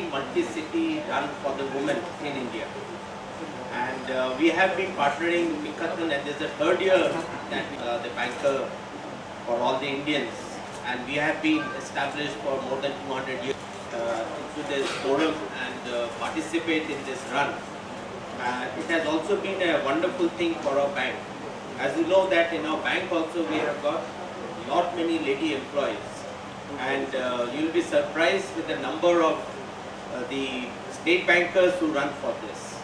multi-city run for the women in India. And we have been partnering with Pinkathon, and this is the third year that the banker for all the Indians, and we have been established for more than 200 years into this forum and participate in this run. It has also been a wonderful thing for our bank. As you know that in our bank also we have got many lady employees, and you will be surprised with the number of the state bankers who run for this.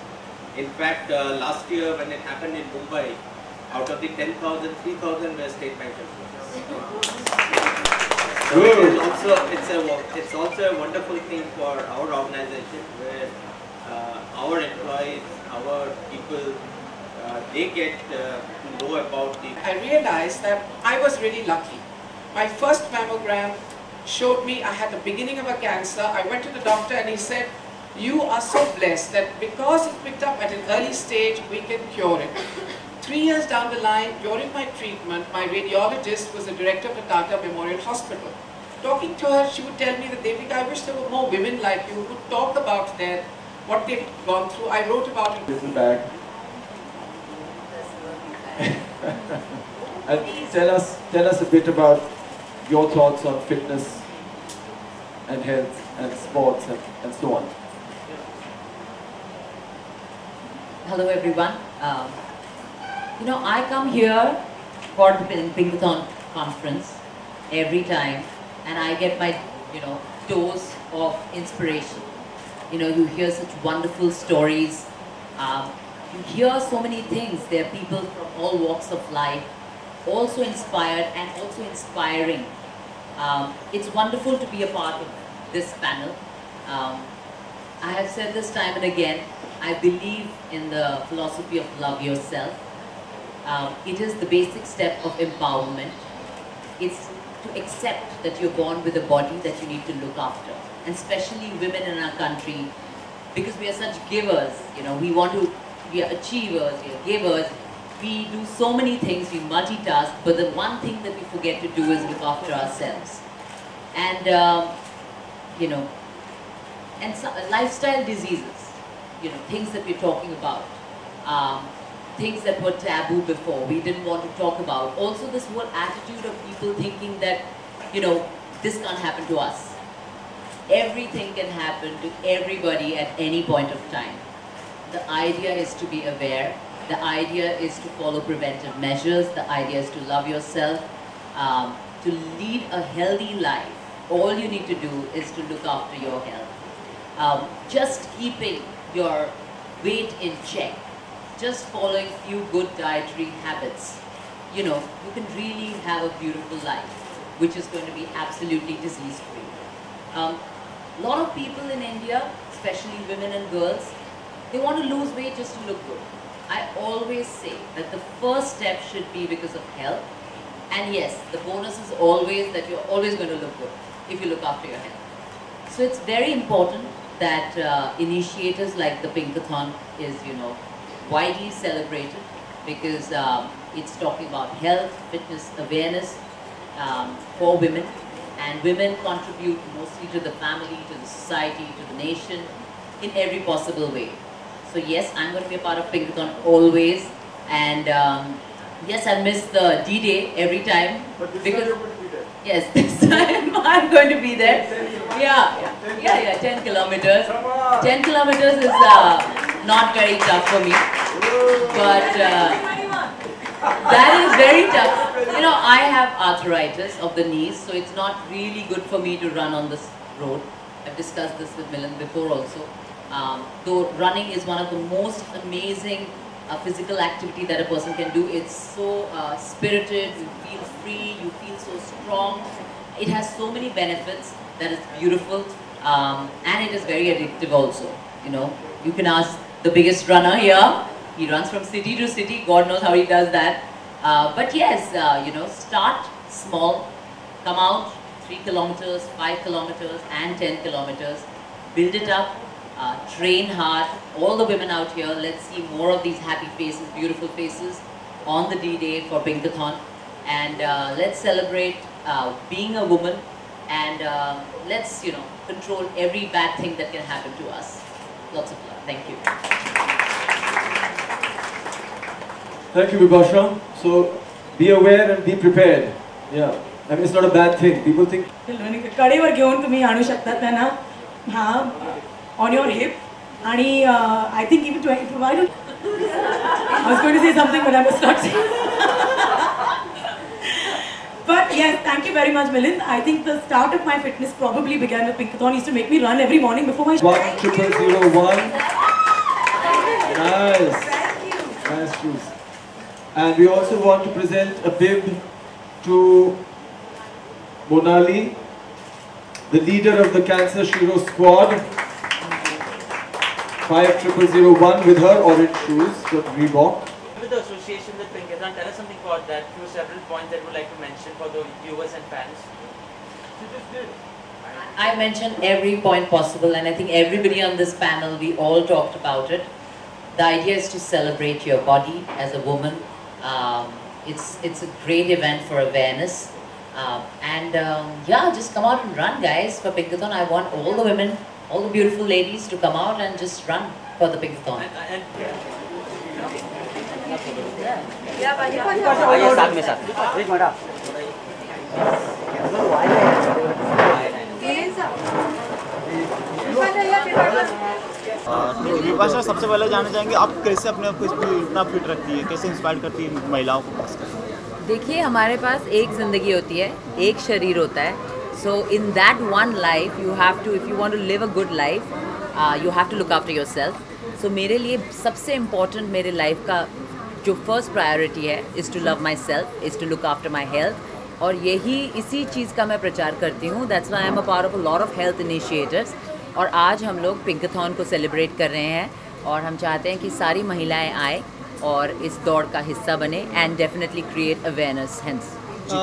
In fact, last year when it happened in Mumbai, out of the 10,000, 3,000 were state bankers. So it's also a wonderful thing for our organization, where our employees, our people, they get to know about the... I realized that I was really lucky. My first mammogram showed me I had the beginning of a cancer. I went to the doctor and he said, "You are so blessed that because it's picked up at an early stage, we can cure it." 3 years down the line, during my treatment, my radiologist was the director of the Tata Memorial Hospital. Talking to her, she would tell me that, "Devika, I wish there were more women like you who talk about what they've gone through." I wrote about it. Little bag. And tell us a bit about your thoughts on fitness and health and sports and so on. Hello everyone. I come here for the Pinkathon conference every time, and I get my dose of inspiration. You hear such wonderful stories. You hear so many things. There are people from all walks of life, also inspired and also inspiring. It's wonderful to be a part of this panel. I have said this time and again, I believe in the philosophy of love yourself. It is the basic step of empowerment. It's to accept that you're born with a body that you need to look after, and especially women in our country, because we are such givers. We are achievers, we are givers. We do so many things, we multitask, but the one thing that we forget to do is look after ourselves. And and so, lifestyle diseases, things that we're talking about, things that were taboo before, we didn't want to talk about. Also this whole attitude of people thinking that, this can't happen to us. Everything can happen to everybody at any point of time. The idea is to be aware. The idea is to follow preventive measures. The idea is to love yourself, to lead a healthy life. All you need to do is to look after your health. Just keeping your weight in check, just following few good dietary habits, you can really have a beautiful life, which is going to be absolutely disease-free. A lot of people in India, especially women and girls, they want to lose weight just to look good. I always say that the first step should be because of health. And yes, the bonus is always that you're always going to look good if you look after your health. So it's very important that initiatives like the Pinkathon is, widely celebrated, because it's talking about health, fitness, awareness for women. And women contribute mostly to the family, to the society, to the nation, in every possible way. So yes, I'm going to be a part of Pinkathon always, and yes, I miss the D-Day every time. But this because time you're going to be there. yes, this time I'm going to be there. 10 kilometers. 10 kilometers is not very tough for me, but that is very tough. I have arthritis of the knees, so it's not really good for me to run on this road. I've discussed this with Milan before also. Though running is one of the most amazing physical activity that a person can do. It's so spirited, you feel free, you feel so strong. It has so many benefits that is beautiful, and it is very addictive also. You can ask the biggest runner here. He runs from city to city, God knows how he does that. But yes, start small, come out 3 kilometers, 5 kilometers and 10 kilometers, build it up. Train hard. All the women out here, let's see more of these happy faces, beautiful faces on the D-Day for Pinkathon, and let's celebrate being a woman, and let's control every bad thing that can happen to us. Lots of love. Thank you. Thank you, Vibhasha. So be aware and be prepared. Yeah, I mean it's not a bad thing. People think. कडेवर घेऊन तुम्ही आणू शकता त्यांना on your hip आणि I think even I was going to say something but I must not say. But yes, thank you very much, Milind. I think the start of my fitness probably began with Pinkathon. He used to make me run every morning before my 1001. Nice. Nice shoes. And we also want to present a bib to Monali, the leader of the Cancer Shiro squad. 5001 with her orange shoes from Reebok. With the association with Pinkathon, tell us something about that. Several points that you would like to mention for the viewers and fans. I mentioned every point possible, and I think everybody on this panel, we all talked about it. The idea is to celebrate your body as a woman. It's a great event for awareness. Yeah, just come out and run, guys, for Pinkathon. I want all the women, all the beautiful ladies to come out and just run for the Pinkathon. विभाषा, सबसे पहले जानना चाहेंगे आप कैसे अपने आप को इतना फिट रखती है, कैसे इंस्पायर करती है महिलाओं को? देखिए, हमारे पास एक ज़िंदगी होती है, एक शरीर होता है. So in that one life, you have to, if you want to live a good life, you have to look after yourself. So मेरे लिए सबसे important मेरे life का जो first priority है is to love myself, is to look after my health. और यही इसी चीज़ का मैं प्रचार करती हूँ. That's why I'm a part of a lot of health initiatives. और आज हम लोग Pinkathon को सेलिब्रेट कर रहे हैं और हम चाहते हैं कि सारी महिलाएं आए और इस दौड़ का हिस्सा बने and definitely create awareness. Hence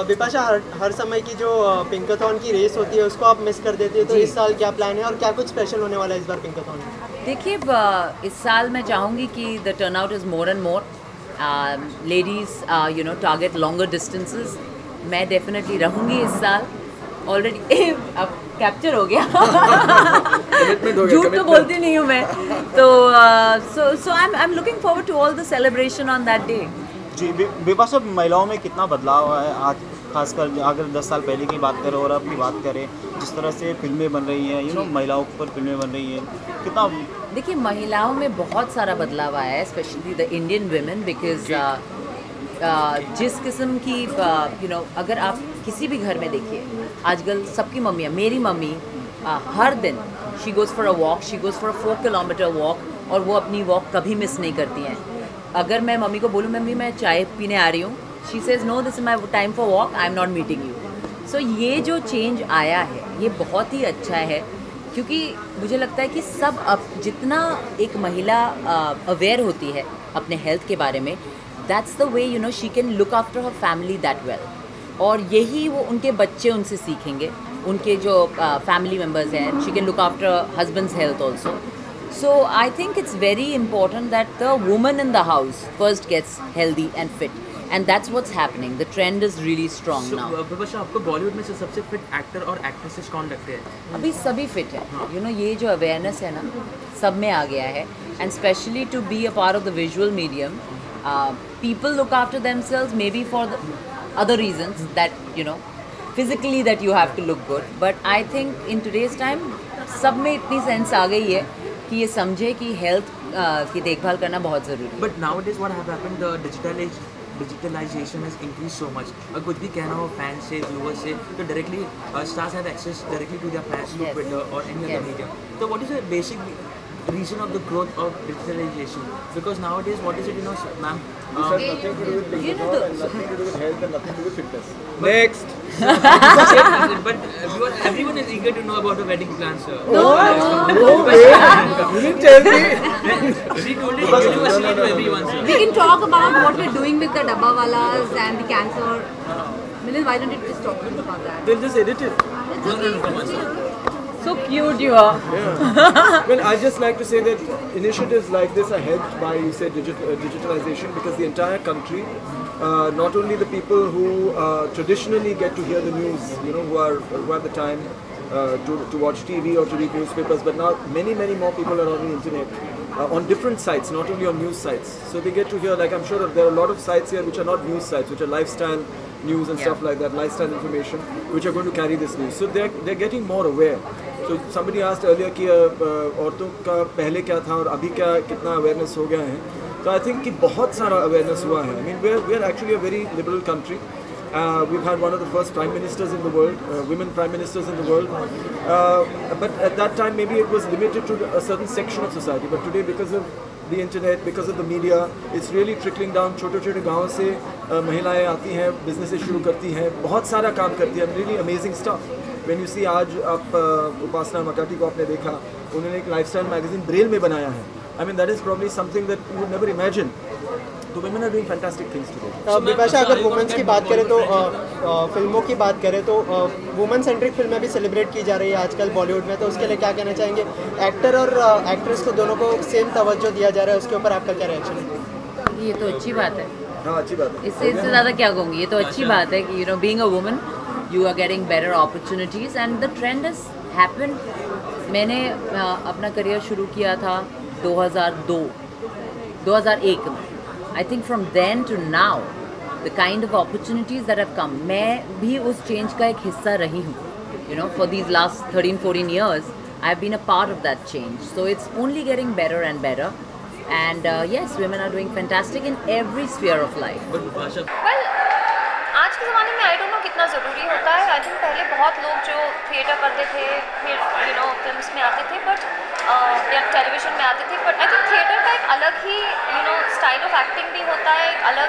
Vipasha, हर समय की जो पिंकाथॉन की रेस होती है उसको आप मिस कर देते हो, तो इस साल क्या प्लान है और क्या कुछ स्पेशल होने वाला है इस बार पिंकाथॉन में? देखिए, इस साल मैं चाहूँगी कि the turnout is more and more. Ladies target longer distances. मैं डेफिनेटली रहूँगी इस साल. ऑलरेडी अब कैप्चर हो गया. झूठ तो बोलती नहीं हूँ मैं. तो so I am looking forward to all the celebration on that day. जी, विभाषा, महिलाओं में कितना बदलाव है आज, खासकर अगर 10 साल पहले की बात करें और अब की बात करें, जिस तरह से फिल्में बन रही हैं, महिलाओं पर फिल्में बन रही हैं, कितना? देखिए, महिलाओं में बहुत सारा बदलाव आया है, specially the Indian women, because जिस किस्म की अगर आप किसी भी घर में देखिए, आजकल सबकी मम्मियाँ, मेरी मम्मी हर दिन she goes for a walk, she goes for a 4 kilometre walk, और वो अपनी वॉक कभी मिस नहीं करती हैं. अगर मैं मम्मी को बोलूँ, मम्मी मैं चाय पीने आ रही हूँ, she says no, this is my time for walk, I am not meeting you. सो ये जो चेंज आया है ये बहुत ही अच्छा है, क्योंकि मुझे लगता है कि सब अब जितना एक महिला अवेयर होती है अपने हेल्थ के बारे में, that's the way she can look after her family that well. और यही वो उनके बच्चे उनसे सीखेंगे, उनके जो फैमिली मेम्बर्स हैं, she can look after husband's health also. So I think it's very important that the woman in the house first gets healthy and fit, and that's what's happening. The trend is really strong now. विभाषा, आपको बॉलीवुड में से सबसे fit actor और actresses कौन लगते हैं? अभी सभी फिट है. ये जो अवेयरनेस है ना, सब में आ गया है, and especially to be a part of the visual medium, people look after themselves maybe for the other reasons that physically that you have to look good, but I think in today's time सब में इतनी sense आ गई है कि ये समझे कि health की देखभाल करना बहुत ज़रूरी है. But nowadays what has happened, the digitalization has increased so much. कुछ भी कहना हो fans से, viewers से, तो directly stars have access directly to their fans through Twitter or any other medium. So what is the basic reason of the growth of digitalization? Because nowadays, what is it, ma'am? This has nothing to do with Pinkathon and nothing to do with health and nothing to do with fitness. Next! But everyone is eager to know about the wedding plans, sir. No way! You didn't tell me! She told it universally to everyone, sir. We can talk about what we're doing with the Dabbawalas and the cancer. Milind, why don't you just talk to us about that? They'll just edit it. So cute you are. Yeah. Well, I just like to say that initiatives like this are helped by, you said, digitalization, because the entire country, not only the people who traditionally get to hear the news, who have the time, to watch TV or to read newspapers, but now many more people are on the internet, on different sites, not only on news sites. So they get to hear, like I'm sure there are a lot of sites here which are not news sites, which are lifestyle news and stuff like that, lifestyle information, which are going to carry this news. So they're getting more aware. So somebody asked earlier कि औरतों का पहले क्या था और अभी क्या कितना awareness हो गया है. So I think कि बहुत सारा awareness हुआ है. I mean we're actually a very liberal country. We've had one of the first prime ministers in the world, women prime ministers in the world. But at that time maybe it was limited to a certain section of society. But today because of the internet, because of the media, it's really trickling down. छोटे-छोटे गाँव से महिलाएं आती हैं, businesses शुरू करती हैं, बहुत सारा काम करती हैं, really amazing stuff. When you see आज आप उपासना मकाटी को आपने देखा, उन्होंने एक lifestyle magazine ब्रेल में बनाया है. I mean that is probably something that you would never imagine. So women are doing fantastic things today. Bipasha अगर वुमेन्स की बात करें तो फिल्मों की बात करें तो वुमेन सेंट्रिक फिल्में भी सेलिब्रेट की जा रही है आजकल बॉलीवुड में, तो उसके लिए क्या कहना चाहेंगे? एक्टर और एक्ट्रेस को दोनों को सेम तवज्जो दिया जा रहा है, उसके ऊपर आपका क्या रिएक्शन है? ये तो अच्छी बात है. हाँ अच्छी बात है. इससे ज़्यादा क्या कहूँगी, ये तो अच्छी बात है कि being a woman you are getting better opportunities and the trend has happened. मैंने अपना करियर शुरू किया था 2001 में. I think from then to now, the kind of opportunities that have come, मैं भी उस change का एक हिस्सा रही हूँ. For these last 13-14 years, I have been a part of that change. So it's only getting better and better. And yes, women are doing fantastic in every sphere of life. Well, आज के ज़माने में I don't know कितना ज़रूरी होता है. I think पहले बहुत लोग जो थिएटर करते थे, फिर फिल्म्स में आते थे, बट या टेलीविज़न में आते थे, बट आई थिंक थिएटर का एक अलग ही स्टाइल ऑफ एक्टिंग भी होता है, एक अलग